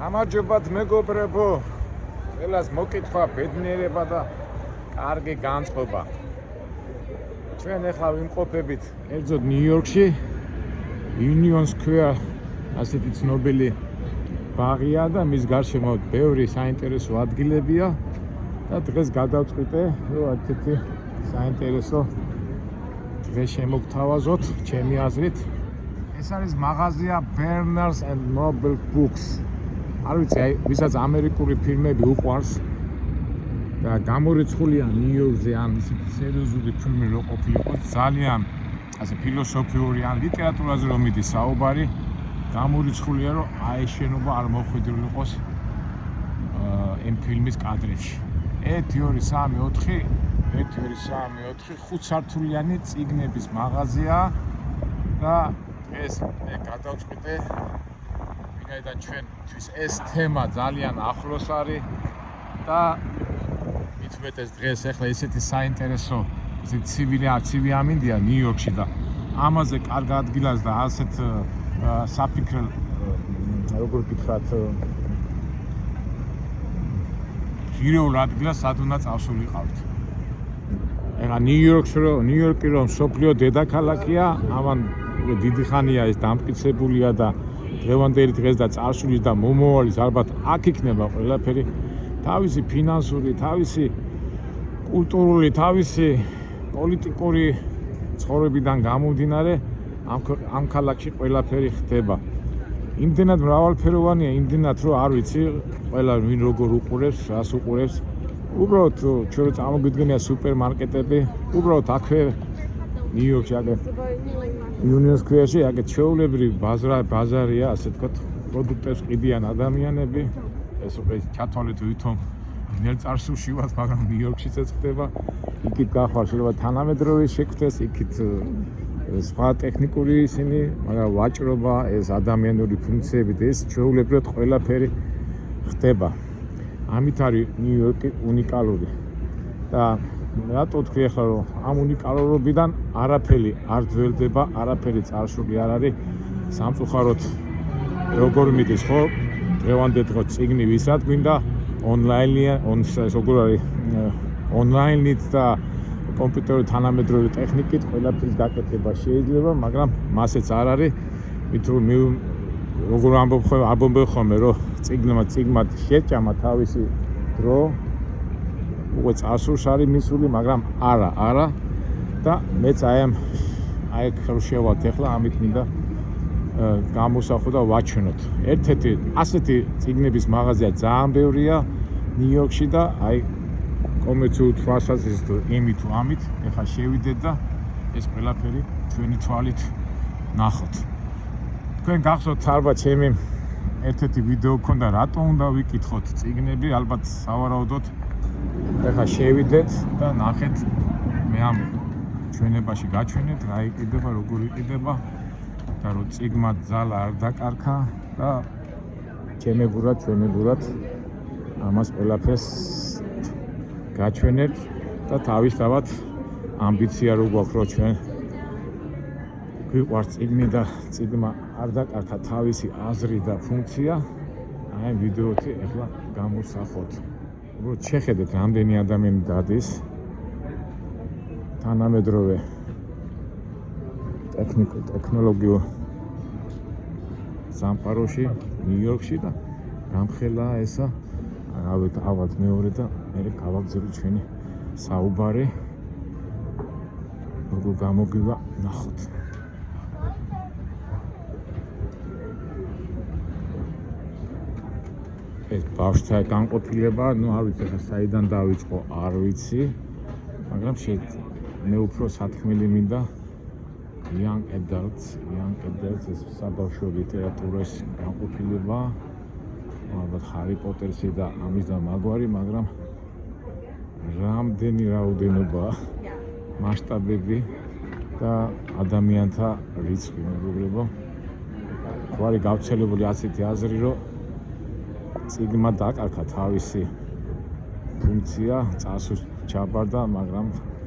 გამარჯობათ მეგობრებო, ყველას მოკითხვა, ბედნიერება და კარგი განწყობა. ჩვენ ახლა ვიმყოფებით კერძოდ ნიუ-იორკში, Union Square, ასეთი ცნობილი ბაღია და მის გარშემო ბევრი საინტერესო ადგილებია და დღეს გადავწყვიტე, რომ ასეთი საინტერესო დღეს შემოგთავაზოთ, ჩემი აზრით. ეს არის მაღაზია Barnes and Noble Books. არ ვიცი, ვისაც ამერიკული ფილმები უყვარს და გამორიცხულია ნიუ-იორკზე ან ისეთი სერიოზული ფილმი რო ყოფილიყო, ძალიან ასე ფილოსოფიური ან ლიტერატურაზე რომ მიდის საუბარი, გამორიცხულია რომ აი შენობა არ მოხვედრილიყოს იმ ფილმის კადრებში. 1 2 3 4 1 2 3 4 5 სართულიანი წიგნების მაღაზია და ეს გადავწყვიტე ვინაიდან ჩვენთვის ეს თემა ძალიან ახლოს არის და მithumetes დღეს ახლა ისეთი საინტერესო ცივი ამინდია ნიუ-იორკში და ამაზე კარგ ადგილას და ასეთ საფიქრელ როგორ ვთქვათ ღირეულ ადგილას სად უნდა წავსულიყავთ. ეხლა ნიუ-იორკი რომ სოფლიო დედაქალაქია, ამან დიდი ხანია ეს დამტკიცებულია და დღევანდელი დღეს და წარსულის და მომავალის ალბათ აქ იქნება ყველაფერი. თავისი ფინანსური, თავისი კულტურული, თავისი პოლიტიკური ცხოვრებიდან გამომდინარე ამ ქალაქში ყველაფერი ხდება. იმდენად მრავალფეროვანია, იმდენად რომ არ ვიცი ყველა ვინ როგორ უყურებს, რას უყურებს. უბრალოდ ჩვენ რო წარმოგვიდგენია სუპერმარკეტები, უბრალოდ აქვე ნიუ-იორკში აგე Union Square-ში აგე ჩვეულებრივი ბაზარია, ასე ვთქვათ, პროდუქტებს ყიდიან ადამიანები. ეს ჩათვალეთ ვითომ ნელ წარსულში ვართ, მაგრამ ნიუ-იორკშიც ეს ხდება. იქით გახვალ შეიძლება თანამედროვე შექმნას, იქით სხვა ტექნიკური ისინი, მაგრამ ვაჭრობა, ეს ადამიანური ფუნქციები და ეს ჩვეულებრივად ყველაფერი ხდება. ამით არის ნიუ-იორკი უნიკალური. და რატო ვთქვი ახლა რომ ამ უნიკალურობიდან არაფერი არ ძველდება, არაფერი წარსული არ არის. სამწუხაროდ როგორ მიდის ხო? დღევანდელ დღეს წიგნი ვისაც გვინდა ონლაინით და კომპიუტერული თანამედროვე ტექნიკით ყველაფრის გაკეთება შეიძლება, მაგრამ მასეც არ არის. მით რომ როგორ ამბობ ხოლმე რომ წიგნმა შეჭამა თავისი დრო, უკვე წარსულს არის მისული, მაგრამ არა და მეც აი ხევშევათ ახლა ამით მინდა გამოსახო და ვაჩვენოთ. ერთ-ერთი ასეთი წიგნების მაღაზია ძალიან ბევრია ნიუ-იორკში და აი კომერციულ თვალსაზრისით იმით თუ ამით ახლა შევიდეთ და ეს ყველაფერი ჩვენი თვალით ნახოთ. თქვენ გახსოვთ ალბათ ჩემი ერთ-ერთი ვიდეო ქონდა რატო უნდა ვიკითხოთ წიგნები, ალბათ სავარაუდოდ ახლა შევიდეთ და ნახეთ მე ამ ჩვენებაში გაჩვენეთ რა იყიდება, როგორ იყიდება და რომ წიგნმა ძალა არ დაკარგა და ჩვენებურად ამას ყველაფერს გაჩვენებთ და თავისთავად ამბიცია რო გვაქვს რომ ჩვენ გვიყვარს წიგნი და წიგნმა არ დაკარგა თავისი აზრი და ფუნქცია, აი ვიდეოთი ახლა გამოსახოთ. უბრალოდ შეხედეთ რამდენი ადამიანი დადის თანამედროვე ტექნოლოგიურ სამყაროში ნიუ-იორკში და გამხელაა ესა. ავად მეორე და მე გავაგზავნე ჩვენი საუბარი როგორ გამოგვივა ნახოთ. ეს ბავშვთა განყოფილება, არ ვიცი ხა საიდან დავიწყო, არ ვიცი, მაგრამ მე უფრო სათქმელი მინდა young adults ეს საბავშვო ლიტერატურის განყოფილება, ალბათ ჰარი პოტერსი და ამის და მაგვარი, მაგრამ რამდენი რაოდენობა, მასშტაბები და ადამიანთა რიცხვი მეგობრებო. თუ არის გავრცელებული ასეთი აზრი, რომ წიგნმა დაკარგა თავისი ფუნქცია, წარსულს ჩაბარდა, მაგრამ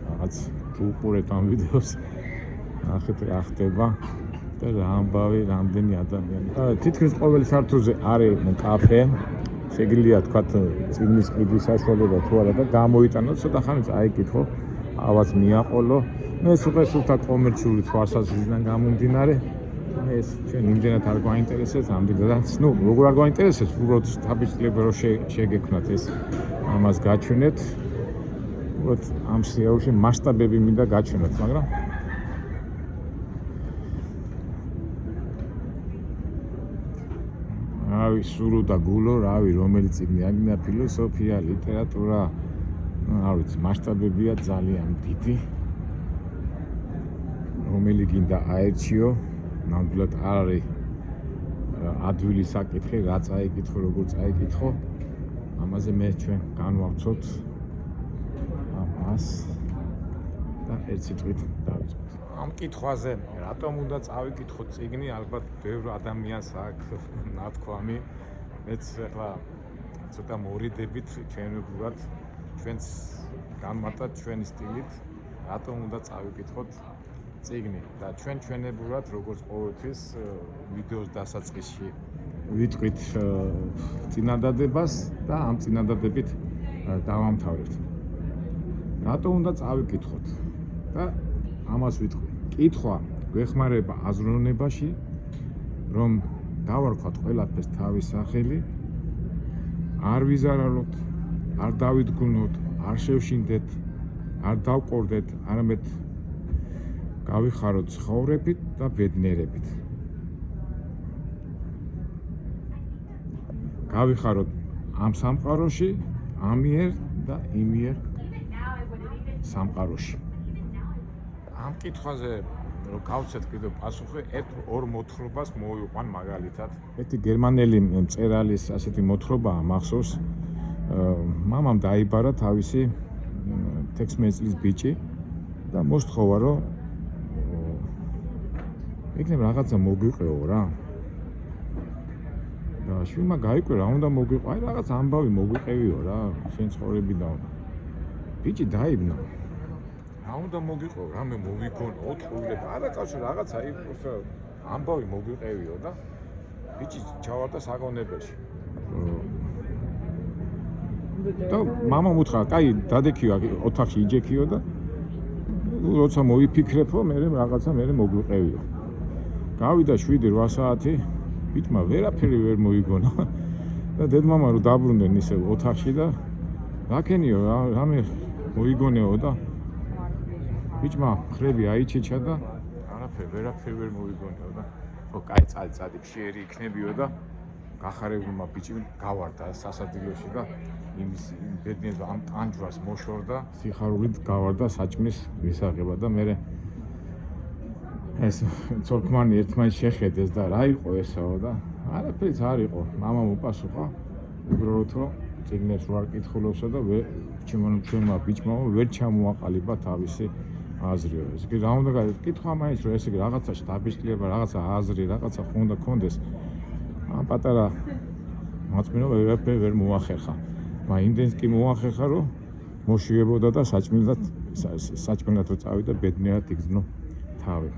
რაღაც თუ უყურეთ ამ ვიდეოს, ნახეთ რა ხდება და რა ამბავი რამდენი ადამიანი. თითქმის ყოველ სართულზე არის კაფე. Შეგიძლია თქვათ წიგნის ყიდვის საშუალება თუ არა და გამოიტანოთ ცოტა ხანი წაიკითხო, ავაც მიაყოლო. მე სუპერ კომერციული თვალსაზრისიდან გამომდინარე, ეს ჩვენ იმდენად არ გვაინტერესებს ამდენადაც, როგორ არ გვაინტერესებს, უბრალოდ დაბეჭდილება რომ შეგექმნათ ეს ამას გაჩვენეთ. უბრალოდ ამ სიაულში მასშტაბები მინდა გაჩვენოთ, მაგრამ რავი, სულო და გულო, რავი, რომელი წიგნი აგინდა, ფილოსოფია, ლიტერატურა, არ ვიცი, მასშტაბებია ძალიან დიდი. რომელი გინდა აერჩიო, ნამდვილად არ არის ადვილი საკითხი, რა წაიკითხო, როგორ წაიკითხო. ამაზე მე ჩვენ განვავრცობთ ამას და ერთ სიტყვით დავიწყოთ. ამ კითხვაზე, რატომ უნდა წავიკითხო წიგნი, ალბათ ბევრ ადამიანს აქვს ნათქვამი. მეც ახლა ცოტა მორიდებით ჩვენებურად, ჩვენს განმარტად ჩვენი სტილით, რატომ უნდა წავიკითხოთ წიგნი და ჩვენებურად, როგორც ყოველთვის ვიდეოს დასაწყისში ვიტყვით წინადადებას და ამ წინადადებით დავამთავრებთ. რატომ უნდა წავიკითხოთ და ამას ვიტყვი. კითხვა გვეხმარება აზროვნებაში, რომ დავარქვათ ყველაფერს თავის სახელი, არ ვიზარალოთ, არ დავიდგუნოთ, არ შევშინდეთ, არ დავყორდეთ, არამედ გავიხაროთ ცხოვრებით და ბედნიერებით. გავიხაროთ ამ სამყაროში, ამიერ და იმიერ სამყაროში. ამ კითხვაზე რომ გავცეთ კიდევ პასუხი, ერთ-ორ მოთხრობას მოვიყვან მაგალითად. ერთი გერმანელი მწერალის ასეთი მოთხრობაა მახსოვს. მამამ დაიბარა თავისი 16 წლის ბიჭი და მოსთხოვა რომ იქნებ რაღაცა მოგვიყეო რა. და შვილმა გაიკვირა რა უნდა მოგვიყო, აი რაღაც ამბავი მოგვიყევიო რა, შენ ცხოვრებიდან. ბიჭი დაიბნა. რა უნდა მოგვიყო, რამე მოვიგონო, ოთხულება, არა კაცო რაღაცა ამბავი მოგვიყევიო და ბიჭი ჩავარდა საგონებელში. და მამამ უთხრა, კაი, დადექიო ოთახში იჯექიო და როცა მოიფიქრებო, მე რაღაცა მოგვიყევიო. გავიდა 7-8 საათი, ბიჭმა ვერაფერი ვერ მოიგონა და დედმამა რო დაბრუნდნენ ისე ოთახში და რაკენიო, რამე მოიგონეო და ბიჭმა ხრები აიჩეჩა და ვერაფერი ვერ მოიგონეო და კაი წადი ფშიერი იქნებიო და გახარებულმა ბიჭი გავარდა სასადილოში და იმის ბედნიერს ამ ტანჯვას მოშორდა, სიხარულით გავარდა საჭმის მისაღება და მე ეს ცოლქმანი ერთმანეთს შეხედეს და რა იყო ესაო და არაფერიც არ იყო. მამამ უპასუხა, უბრალოდ რომ წიგნებს ვარ კითხულობსა და ჩვენმა ბიჭმა ვერ ჩამოაყალიბა თავისი აზრიო. ეს კი რა უნდა კითხვა მაინც რომ ესე რაღაცაში დაბეჭდილება, რაღაცა აზრი, რაღაცა უნდა კონდეს. ამ პატარა მაწმინო ვერ მოახერხა. მაგრამ იმდენს კი მოახერხა რომ მოშიებოდა და საჭმელად რო წავიდა ბედნიერად იგრძნო თავი.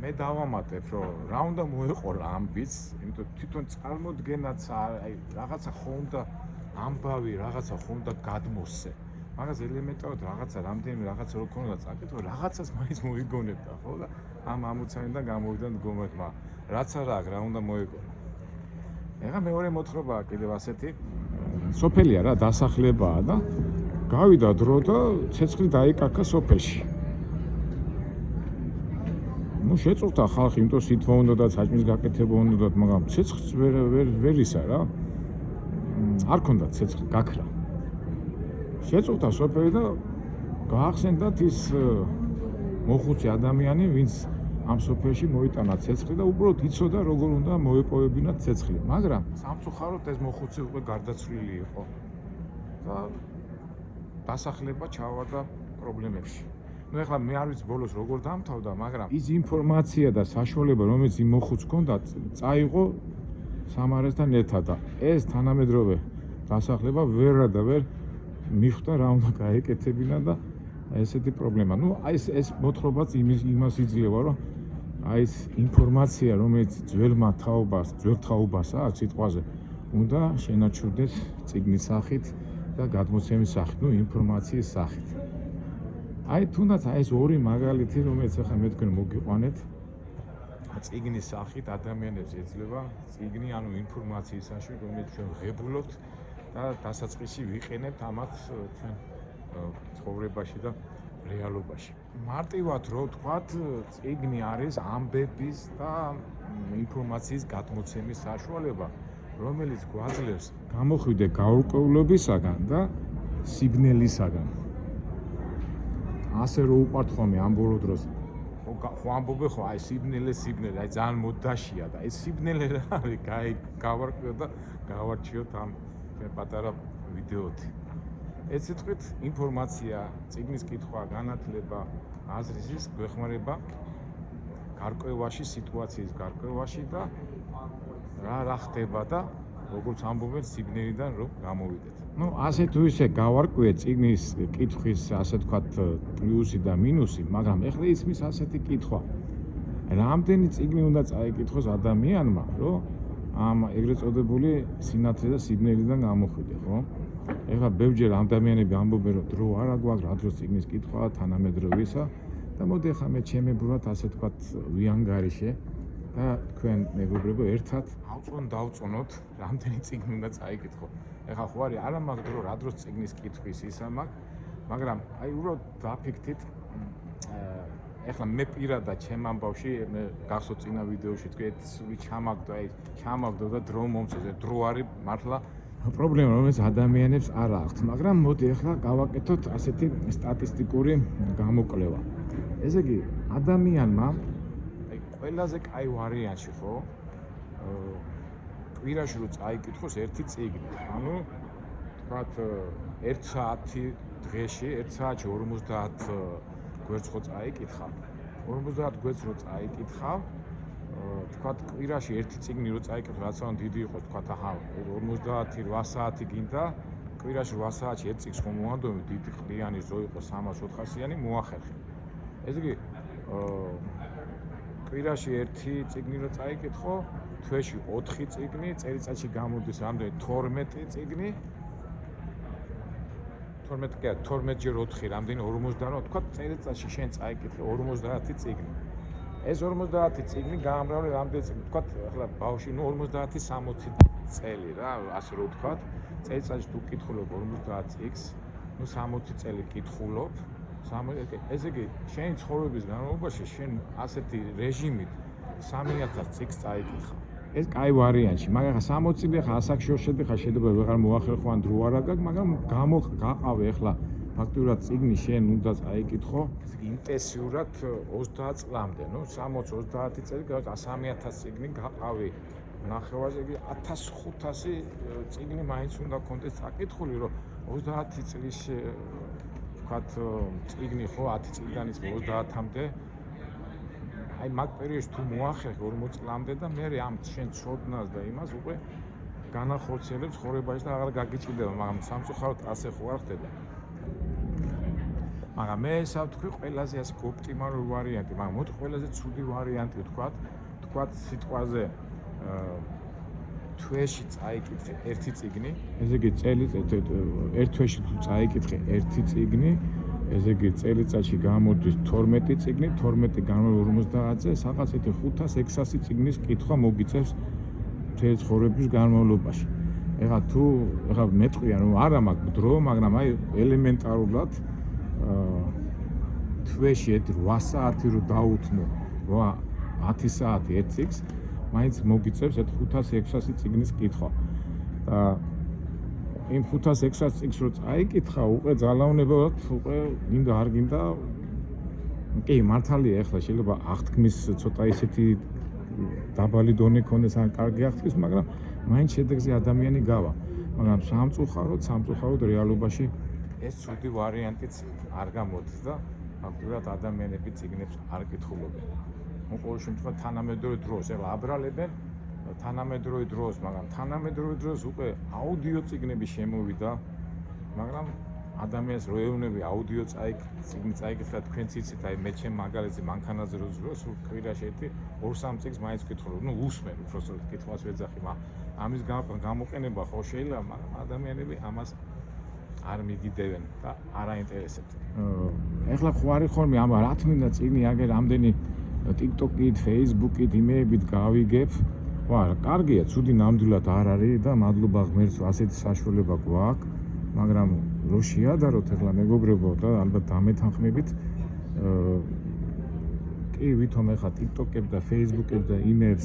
მე დავამატებ რომ რა უნდა მოეყოლა ამ ბიჭს, იმიტომ თვითონ წარმოდგენაც აი რაღაცა ხონდა ამბავი, რაღაცა ხონდა გადმოსცე. მაგას ელემენტარულად რაღაცა რამდენიმე რაღაცა რო ქონდა წაკითხო, რაღაცას მაინც მოიგონებდა, ხო და ამ ამოცანიდან გამოვიდა მდგომარეობა. რაც არა აქ რა უნდა მოეყოლა. ეხლა მეორე მოთხრობაა კიდევ ასეთი. სოფელია რა, დასახლებაა და გავიდა დრო და ცეცხლი დაიკარგა სოფელში. შეწუხდა ხალხი, იმიტომ სითბო უნდათ, საჭმის გაკეთება უნდათ, მაგრამ ცეცხლს ვერ ისა რა. არ ქონდა ცეცხლი, გაქრა. შეწუხდა სოფელი და გაახსენდათ ის მოხუცი ადამიანი, ვინც ამ სოფელში მოიტანა ცეცხლი და უბრალოდ იცოდა როგორ უნდა მოეპოვებინათ ცეცხლი. მაგრამ სამწუხაროდ ეს მოხუცი უკვე გარდაცვლილი იყო და დასახლება ჩავარდა პრობლემებში. ეხლა მე არ ვიცი ბოლოს როგორ დამთავრდა, მაგრამ ის ინფორმაცია და საშუალება, რომელიც იმ მოხუცს ჰქონდა, წაიღო სამარესთან ერთად და ეს თანამედროვე დასახლება ვერ მიხვდა რა უნდა გაეკეთებინა და ესეთი პრობლემა. ეს მოთხრობაც იმას იძლევა, რომ აი ეს ინფორმაცია, რომელიც ძველ თაობას აქვს სიტყვაზე, უნდა შენაჩვენდეს წიგნის სახით და გადმოცემის სახით, ინფორმაციის სახით. აი თუნდაც ეს ორი მაგალითი, რომელიც ახლა მე თქვენ მოგიყვანეთ, წიგნის სახით ადამიანებს ეძლევა წიგნი, ინფორმაციის საშუალებით, რომელიც ჩვენ ვღებულობთ და დასაწყისი ვიყენებთ ამათ ჩვენ ცხოვრებაში და რეალობაში. მარტივად რო ვთქვათ, წიგნი არის ამბების და ინფორმაციის გადმოცემის საშუალება, რომელიც გვაძლევს გამოხვიდე გაურკვევლობისაგან და სიბნელისაგან. ასე რო უყვართ ხოლმე ამ ბოლო დროს ხო ამბობენ ხო აი სიბნელე, აი ძალიან მოდაშია და ეს სიბნელე რა არის, გავარკვიოთ და გავარჩიოთ ამ პატარა ვიდეოთი. ეს სიტყვით ინფორმაცია, წიგნის კითხვა, განათლება, აზრის გვეხმარება გარკვევაში, სიტუაციის გარკვევაში და რა ხდება და როგორც ამბობენ სიბნელიდან რომ გამოვიდეთ. ასე თუ ისე გავარკვიეთ წიგნის კითხვის, ასე თქვათ, პლუსი და მინუსი, მაგრამ ეხლა ისმის ასეთი კითხვა. რამდენი წიგნი უნდა წაიკითხოს ადამიანმა, რომ ამ ეგრეთ წოდებული სინათლე და სიბნელიდან გამოხვიდე, ხო? ეხლა ბევრჯერ ადამიანები ამბობენ, რომ დრო არა გვაქვს, რა დროს წიგნის კითხვა, თანამედროვეისა და მოდი ახლა მე ჩემებრულად, ასე თქვათ, ვიანგარიშე და თქვენ მეგობრებო ერთად დავწონოთ, რამდენი წიგნი უნდა წაიკითხო. ეხლა ხო არის არა მაგ დრო, რა დროს წიგნის კითხვის ისა მაქვს, მაგრამ აი უბრალოდ დაფიქრდით. ეხლა მე პირადად ჩემ ამბავში, მე გახსოვთ წინა ვიდეოში თქვი, ჩამაგდო და დრო მომწონს, დრო არის მართლა პრობლემა, რომელიც ადამიანებს არ აქვს, მაგრამ მოდი ახლა გავაკეთოთ ასეთი სტატისტიკური გამოკვლევა. ესე იგი, ადამიანმა აი ყველაზე კაი ვარიანტი ხო? კვირაში რო წაიკითხოს ერთი წიგნი. თქვათ 1 საათი დღეში, 1 საათში 50 გვერდს ხო წაიკითხავ. 50 გვერდს რო წაიკითხავ, თქვათ კვირაში ერთი წიგნი რო წაიკითხო, რაც ან დიდი იყოს, თქვათ 50-8 საათი გინდა, კვირაში 8 საათში ერთ წიგნს ხომ მოვანდომი, დიდი ყლიანი ზო იყოს 300-400-იანი მოახერხე. ესე იგი, კვირაში ერთი წიგნი რო წაიკითხო, თვეში 4 წიგნი, წელიწადში გამოდის რამდენი 12 წიგნი. 12-ჯერ 4, რამდენი 50, თქვათ წელიწადში შენ წაიკითხე 50 წიგნი. ეს 50 წიგნი გაამრავლე რამდენი წიგნი, თქვათ ახლა ბავშვი 50-60 წელი რა, ასე რომ ვთქვათ, წელიწადში თუ კითხულობ 50 წიგნს, 60 წელი კითხულობ, ესე იგი, შენი ცხოვრების განმავლობაში შენ ასეთი რეჟიმით 3000 წიგნს წაიკითხა. ეს კაი ვარიანტი, მაგრამ 60 წელი ხა ასაკში შედიხარ, შეიძლება ვეღარ მოახერხო ან დრო არ აგაკ, მაგრამ გაყავე ახლა ფაქტურად წიგნი შენ უნდა წაიკითხო ინტენსიურად 30 წლამდე, 60-30 წელი, 3000 წიგნი გაყავი ნახევარზე, იგი 1500 წიგნი მაინც უნდა კონდეს წაკითხული, რომ 30 წლის ვთქვათ წიგნი ხო 10 წლიდან ის 30-მდე აი მაგ პერიოდში თუ მოახერხე 40 წლამდე და მე ამ შენ ცოდნას და იმას უკვე განახორციელებს ცხოვრებაში და აღარ გაგიჭირდება, მაგრამ სამწუხაროდ ასე ხო არ ხდება. მაგრამ მე ესა ვთქვი ყველაზე ასე ოპტიმალური ვარიანტი, მაგრამ მოდი ყველაზე ცუდი ვარიანტი ვთქვათ სიტყვაზე თვეში წაიკითხე ერთი წიგნი, ესე იგი ერთ თვეში თუ წაიკითხე ერთი წიგნი, ესე იგი წელიწადში გამოდის 12 წიგნი, 12 განმავლობა 50-ზე, საყაცეთი 500-600 წიგნის კითხვა მოგიწევს მთელი ცხოვრების განმავლობაში. ეხლა მეტყვია რომ არა მაქვს დრო, მაგრამ აი ელემენტარულად თვეში 8 საათი რო დაუთმო, 10 საათი ერთ წიგნს, მაინც მოგიწევს 500-600 წიგნის კითხვა. და იმ 500-600 წიგნს რო წაიკითხა, უკვე ძალაუნებად, უკვე გინდა არ გინდა, კი, მართალია ახლა შეიძლება აღთქმის ცოტა ისეთი დაბალი დონე ქონდეს ან კარგი აღთქმის, მაგრამ მაინც შედეგზე ადამიანი გავა. მაგრამ სამწუხაროდ რეალობაში ეს ცუდი ვარიანტიც არ გამოდის და ფაქტურად ადამიანები წიგნებს არ კითხულობენ. ყოველ შემთხვევაში თანამედროვე დროს ეხლა აბრალებენ თანამედროვე დროს, მაგრამ თანამედროვე დროს უკვე აუდიო წიგნები შემოვიდა, მაგრამ ადამიანს რო ეუბნები აუდიო წიგნი წაიკითხა თქვენ ციცით აი მე ჩემ მაგალითზე მანქანაზე რო სულ კვირაში ერთი 2-3 წიგნს მაინც ვკითხულობ, ნუ ვუსმენ უბრალოდ კითხვას ვეძახი, ამის გამოყენება ხო შეიძლება, მაგრამ ადამიანები ამას არ მიგიდებენ და არ აინტერესებთ. ეხლა ხوارი ხოლმე ამ რა თქმა წიგნი აგერ ამდენი TikTok-ით, Facebook-ით, იმეებით გავიგებ. ხო არა, კარგია, ცუდი ნამდვილად არ არის და მადლობა ღმერთს ასეთი საშუალება გვაქვს, მაგრამ რო შეადაროთ ეხლა მეგობრებო და ალბათ დამეთანხმებით კი ვითომ ეხლა TikTok-ებს და Facebook-ებს და იმეებს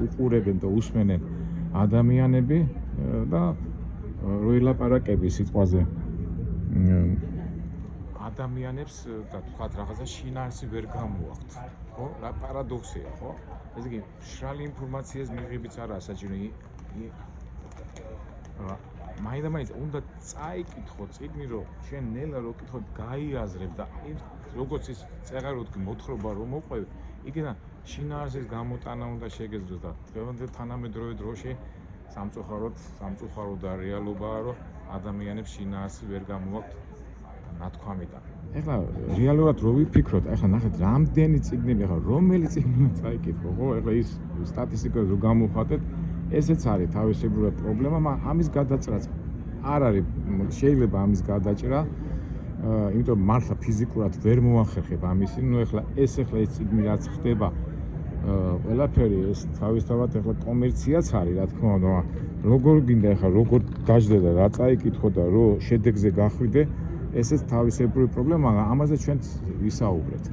უყურებენ და უსმენენ ადამიანები და რო ელაპარაკები სიტყვაზე ადამიანებს და თქვათ რაღაცა შინაარსი ვერ გამოაქვთ, ხო? რა პარადოქსია, ხო? ესე იგი, მშრალი ინფორმაციას მიღებიც არაა საჭირო. მაინდა-მაინც უნდა წაიკითხო წიგნი, რომ შენ ნელა რო კითხოთ, გაიაზრებ და როგორც ის წეღაროდ მოთხრობა რომ მოყვები, იქიდან შინაარსის გამოტანა უნდა შეგეძლოს და დღევანდელ თანამედროვე დროში სამწუხაროდ და რეალობაა, რომ ადამიანებს შინაარსი ვერ გამოაქვთ ნათქვამიდან. ეხლა რეალურად რო ვიფიქროთ, ეხლა ნახეთ, რამდენი წიგნები, ეხლა რომელი წიგნი წაიკითხო, ხო? ეხლა ის სტატისტიკა რო გამოვხატეთ, ესეც არის თავისებურად პრობლემა, მაგრამ ამის გადაჭრაც არ არის, შეიძლება ამის გადაჭრა, იმიტომ მართლა ფიზიკურად ვერ მოახერხებ ამისი, ნუ ეხლა ეს წიგნი რაც ხდება, ყველაფერი ეს თავისთავად ეხლა კომერციაც არის, რა თქმა უნდა, როგორ გინდა ეხლა როგორ გაждდე და რა წაიკითხო და რო შედეგზე გახვიდე, ესეც თავისებური პრობლემა, მაგრამ ამაზე ჩვენ ვისაუბრეთ.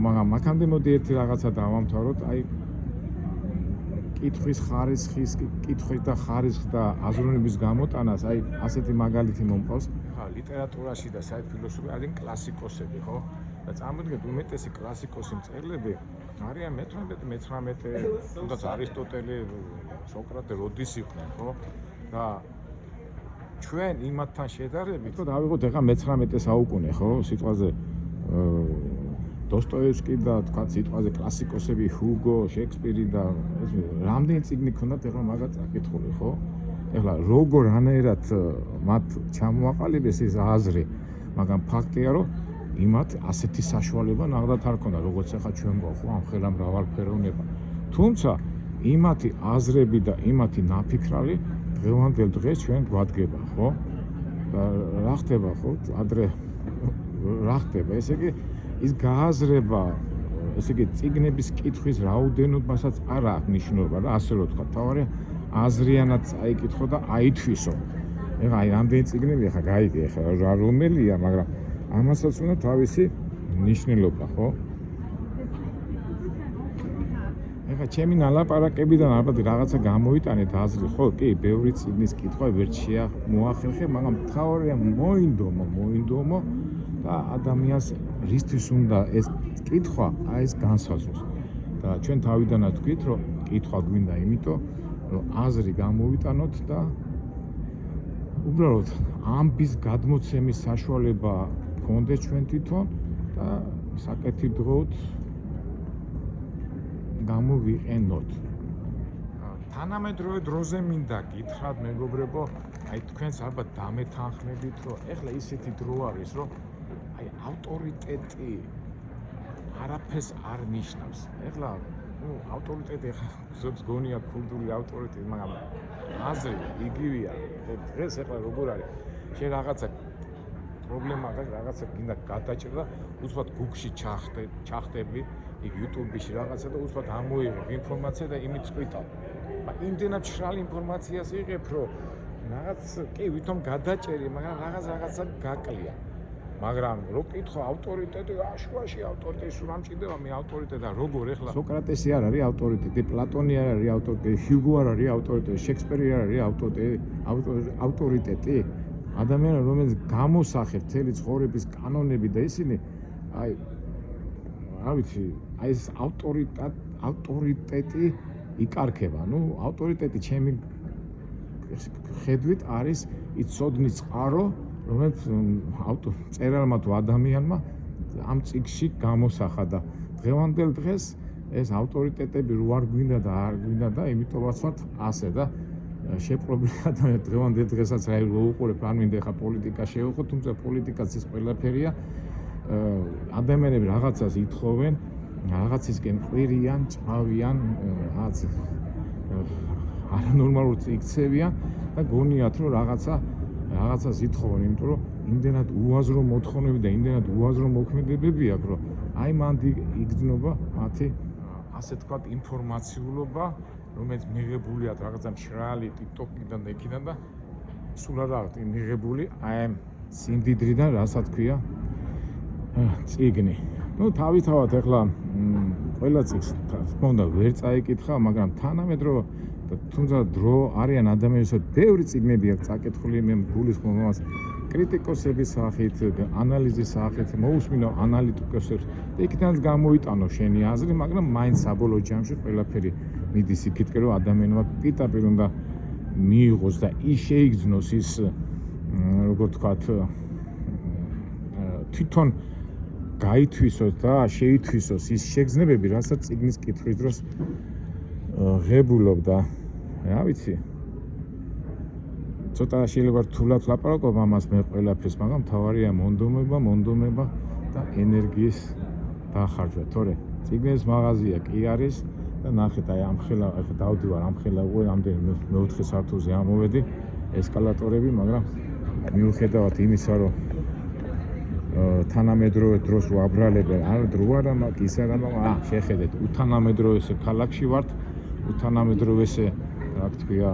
მაგრამ აქამდე მოდი ერთი რაღაცა დავამთავროთ, აი კითხვის ხარისხის, კითხვის და ხარისხს და აზროვნების გამოტანას, აი ასეთი მაგალითი მომყავს. ხა, ლიტერატურაში და საერთო არის კლასიკოსები, ხო? და წარმოიდგინეთ, უმეტესი კლასიკოსი მწერლები არიან მე-18, თუნდაც არისტოტელე, სოკრატე, როდის იყვნენ, ხო? და ჩვენ იმათთან შედარებით, რომ დავიღოთ ეხლა მე-19 საუკუნე, ხო? სიტყვაზე დოსტოევსკი და თქვა სიტყვაზე კლასიკოსები, ჰუგო, შექსპირი და რამდენი წიგნი ქონდათ ეხლა მაგათ წაკითხული, ხო? ეხლა როგორ ანაირად მათ ჩამოაყალიბეს ეს აზრი, მაგრამ ფაქტია, რომ იმათ ასეთი საშუალება ნახდათ არ ქონდა, როგორც ეხლა ჩვენ გვაქვს, ხო? ამ ხელა მრავალფეროვნება. თუმცა იმათი აზრები და იმათი ნაფიქრალი დღევანდელ დღეს ჩვენ გვადგება, ხო? რა ხდება, ხო? ადრე რა ხდება? ესე იგი ის გააზრება, ესე იგი წიგნების კითხვის რაოდენობასაც არ აქვს მნიშვნელობა და ასე რომ თქვა, თავარი აზრიანად წაიკითხო და აითვისო. ეხლა აი რამდენი წიგნები ეხლა გაიგე, ეხლა რა რომელია, მაგრამ ამასაც უნდა თავისი მნიშვნელობა, ხო? ეხლა ჩემი ნალაპარაკებიდან ალბათ რაღაცა გამოვიტანეთ აზრი, ხო? კი, ბევრი წიგნის კითხვა ვერ მოახერხე, მაგრამ თავარია მოინდომო და ადამიანს რისთვის უნდა ეს კითხვა, აი ეს განსაზღვროს. და ჩვენ თავიდანაც ვთქვით, რომ კითხვა გვინდა იმიტომ, რომ აზრი გამოვიტანოთ და უბრალოდ ამბის გადმოცემის საშუალება გქონდეს ჩვენ თვითონ და საკეთილდღეოდ გამოვიყენოთ. თანამედროვე დროზე მინდა გითხრათ, მეგობრებო, აი თქვენს ალბათ დამეთანხმებით, რომ ეხლა ისეთი დრო არის, რომ აი ავტორიტეტი არაფერს არ ნიშნავს. ეხლა ავტორიტეტი ეხლა ზოგს გონია კულტურული ავტორიტეტი, მაგრამ აზრი იგივეა. დღეს ეხლა როგორ არის? შენ რაღაცა პრობლემა აქვს, რაღაცა გინდა გადაჭრა, უცბად Google-ში ჩახტები, იქ YouTube-ში რაღაცა და უცბად ამოიღებ ინფორმაცია და იმით წვითავ. იმდენად მშრალ ინფორმაციას იღებ, რომ რაღაც კი ვითომ გადაჭერი, მაგრამ რაღაცა გაკლია. მაგრამ რო კითხო ავტორიტეტი, აშუაში ავტორიტეტი სულ არ მჭირდება, მე ავტორიტეტი როგორ ეხლა სოკრატესი არ არის ავტორიტეტი, პლატონი არ არის ავტორიტეტი, ჰიუგო არ არის ავტორიტეტი, შექსპირი არ არის ავტორიტეტი. ადამიანები, რომელიც გამოსახებს მთელი ცხოვრების კანონები და ისინი, აი, რა ვიცი, აი ეს ავტორიტეტი იკარგება. ნუ ავტორიტეტი ჩემი ხედვით არის ის ცოდნის წყარო, რომელიც მწერალმა თუ ადამიანმა ამ წიგნში გამოსახა და დღევანდელ დღეს ეს ავტორიტეტები რო არ გვინდა და არ გვინდა და იმიტომაც ვართ ასე და შეპყრობილი ადამიანი დღევანდელ დღესაც რა უყურებ, არ მინდა ხა პოლიტიკა შევეხო, თუმცა პოლიტიკაც ის ყველაფერია. ადამიანები რაღაცას ითხოვენ, რაღაცისკენ ყვირიან, ჭავიან, რაღაც არანორმალურ იქცევიან და გონიათ რომ რაღაცას ითხოვენ, იმიტომ რომ იმდენად უაზრო მოთხოვნები და იმდენად უაზრო მოქმედებები აქვს, რომ აი მანდ იგრძნობა მათი ასე თქვა ინფორმაციულობა, რომელიც მიღებულია რაღაცა მშრალი TikTok-დან და იქიდან და სულ არ აქვს მიღებული აი ამ სიმდიდრიდან, რასაც ქვია წიგნი. Ну, თავისთავად ახლა ყველა წიგნს თქმა უნდა ვერ წაიკითხა, მაგრამ თანამედროვე თუმცა დრო არიან ადამიანები, ბევრი წიგნები აქვს წაკითხული, მე გულისხმობ ამას კრიტიკოსების სახით, ანალიზის სახით, მოусმინო ანალიტიკოსებს და იქითაც გამოიტანო შენი აზრი, მაგრამ მაინც საბოლოო ჯამში ყველაფერი მიდის იქითკენ, რომ ადამიანმა პირდაპირ უნდა მიიღოს და ის შეიგრძნოს ის როგორ ვთქვათ თვითონ გაითვისოს და შეითვისოს ის შეგრძნებები, რასაც წიგნის კითხვის დროს ღებულობდა. რა ვიცი. ცოტა შეიძლება რთულად ლაპარაკობ ამას მე ყველაფერს, მაგრამ თავარია მონდომება და ენერგიის დახარჯვა. თორე წიგნის მაღაზია კი არის და ნახეთ აი ამხელა დავდივარ ამხელა რამდენი მეოთხე სართულზე ამოვედი ესკალატორები, მაგრამ მიუხედავად იმისა, რომ თანამედროვე დროს ვაბრალებენ, არ დრო არა, მაგ ის არა, შეხედეთ, უთანამედროვე ქალაქში ვართ, უთანამედროვე რა თქვია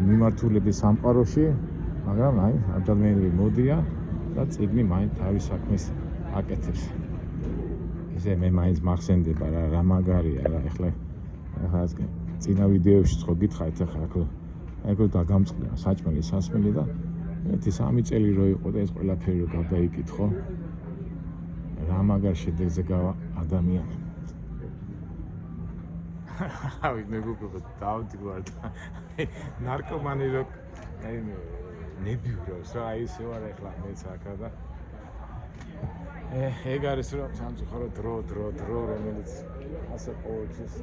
მიმართულების სამყაროში, მაგრამ აი ადამიანები მოდიან და წიგნი მაინც თავის საქმეს აკეთებს. ისე მე მაინც მახსენდება რა მაგარია რა ახლა წინა ვიდეოებში ხო გითხარით ახლა ეგრე დაგამწყდა საჭმელი სასმელი და 1-3 წელი რო იყო და ეს ყველაფერი რო გადაიკითხო რა მაგარ შედეგზე გავა ადამიანი. აი მეგობრებო დავდივარ და ნარკომანი რო აი ნებიურობს რა ისე ვარ ახლა მეც აქა და ეგ არის რომ სამწუხარო დრო რომელიც ასე ყოველთვის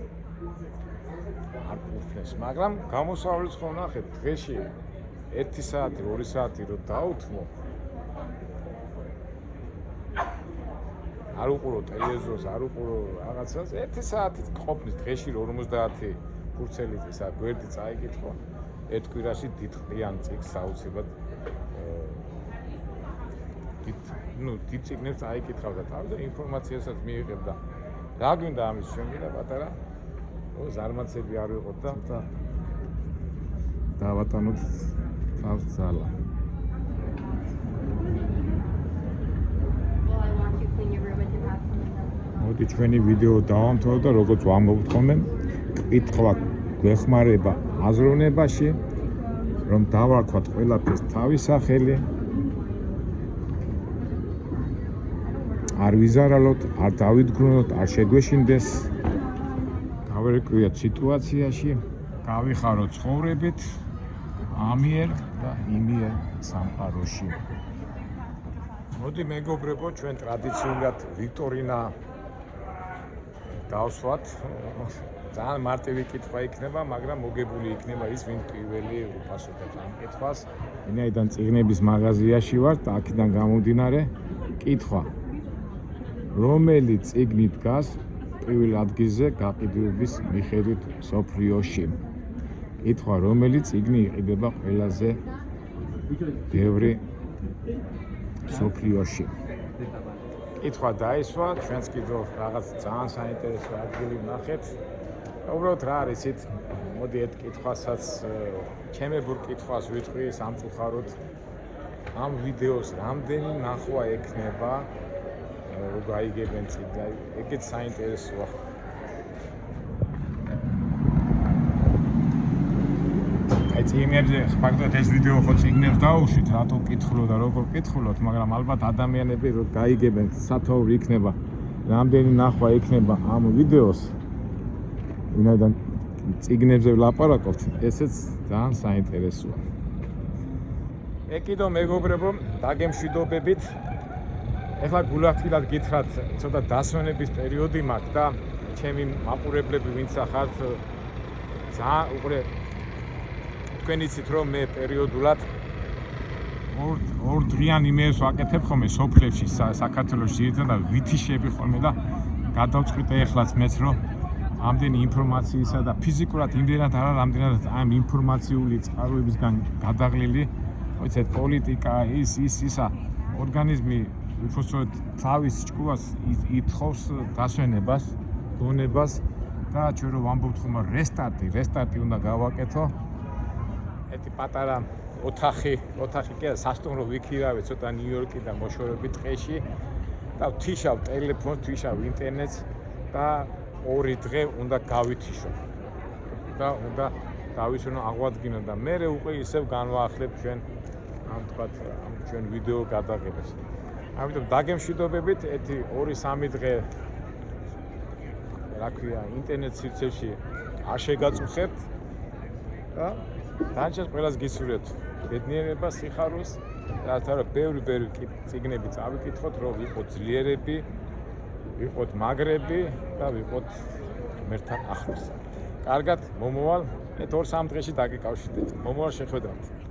არ გულფრენს, მაგრამ გამოსავლის ხო ნახეთ დღეში 1 საათი 2 საათი რო დაუთმო არ უყურო ტელევიზორს, არ უყურო რაღაცას 1 საათი ყოფნის დღეში 50 ფურცელიწის გვერდი წაიკითხო ერთ კვირაში დიდყიან წიგნს აუცილებლად დიდ წიგნებს წაიკითხავ და თავზე ინფორმაციასაც მიიღებ და რა გვინდა ამის შემიძლია პატარა ზარმაცები არ ვიყოთ და დავატანოთ თავს ძალა. მოდი ჩვენი ვიდეო დავამთავროთ და როგორც ვამოვთხოვდნენ, კითხვა გვეხმარება აზროვნებაში, რომ დავარქვათ ყველაფერს თავის სახელი, არ ვიზარალოთ, არ დავიდგრუნოთ, არ შეგვეშინდეს, გავერკვიოთ სიტუაციაში, გავიხაროთ ცხოვრებით ამიერ და იმიერ სამყაროში. მოდი მეგობრებო, ჩვენ ტრადიციულად ვიქტორინა დავსვათ. ძალიან მარტივი კითხვა იქნება, მაგრამ მოგებული იქნება ის, ვინ პირველი უპასუხებს ამ კითხვას. ვინაიდან წიგნების მაღაზიაში ვართ, აქედან გამომდინარე, კითხვა. რომელი წიგნი დგას პირველ ადგილზე გაყიდვების მიხედვით მსოფლიოში? კითხვა, რომელი წიგნი იყიდება ყველაზე ბევრი მსოფლიოში? კითხვა დაისვა, ჩვენც კიდევ რაღაც ძალიან საინტერესო ადგილი ვნახეთ. უბრალოდ რა არის იცით, მოდი ერთ კითხვასაც, ჩემებურ კითხვას ვიტყვი სამწუხაროდ, ამ ვიდეოს რამდენი ნახვა ექნება, რომ გაიგებენ წიგნი, ეგეც საინტერესოა. აი წიგნებზე ფაქტობრივად ეს ვიდეო ხო წიგნებს დაუშვით, რატო ვკითხულობ და როგორ ვკითხულობ, მაგრამ ალბათ ადამიანები რომ გაიგებენ, სათაური იქნება, რამდენი ნახვა ექნება ამ ვიდეოს, ვინაიდან წიგნებზე ვლაპარაკობთ, ესეც ძალიან საინტერესოა. ეკიდო მეგობრებო, დაგემშვიდობებით. ეხლა გულახდილად გითხრათ, ცოტა დასვენების პერიოდი მაქვს და ჩემი მაყურებლები ვინც ახართ, ძალიან უყურე თქვენ იცით რომ მე პერიოდულად ორ დღიან იმეებს ვაკეთებ ხოლმე სოფლებში საქართველოს ძირითადად ვითიშები ხოლმე და გადავწყვიტე ეხლაც მეც რომ ამდენი ინფორმაციისა და ფიზიკურად იმდენად არა რამდენად ამ ინფორმაციული წყაროებისგან გადაღლილი ვიცით პოლიტიკა ისა ორგანიზმი უბრალოდ თავის ჭკუას ითხოვს დასვენებას გონებას და ჩვენ რომ ვამბობთ ხოლმე რესტარტი უნდა გავაკეთო ეთი პატარა ოთახი კი სასტუმრო ვიქირავე ცოტა ნიუ-იორკი და მოშორები ტყეში და ვთიშავ ტელეფონს ვთიშავ ინტერნეტს და 2 დღე უნდა გავითიშო და უნდა დავისვენო აღვადგინო და მე უკვე ისევ განვაახლებ ჩვენ ამ თქვათ ჩვენ ვიდეო გადაღებას ამიტომ დაგემშვიდობებით ეთი 2-3 დღე რა ქვია ინტერნეტ სივრცეში არ შეგაწუხებთ და დანარჩენს ყველას გისურვებთ ბედნიერება სიხარულს რათა რომ ბევრი წიგნები წავიკითხოთ რომ ვიყოთ ძლიერები ვიყოთ მაგრები და ვიყოთ ღმერთთან ახლოს კარგად მომავალ 2-3 დღეში დაგიკავშირდეთ მომავალ შეხვედრამდე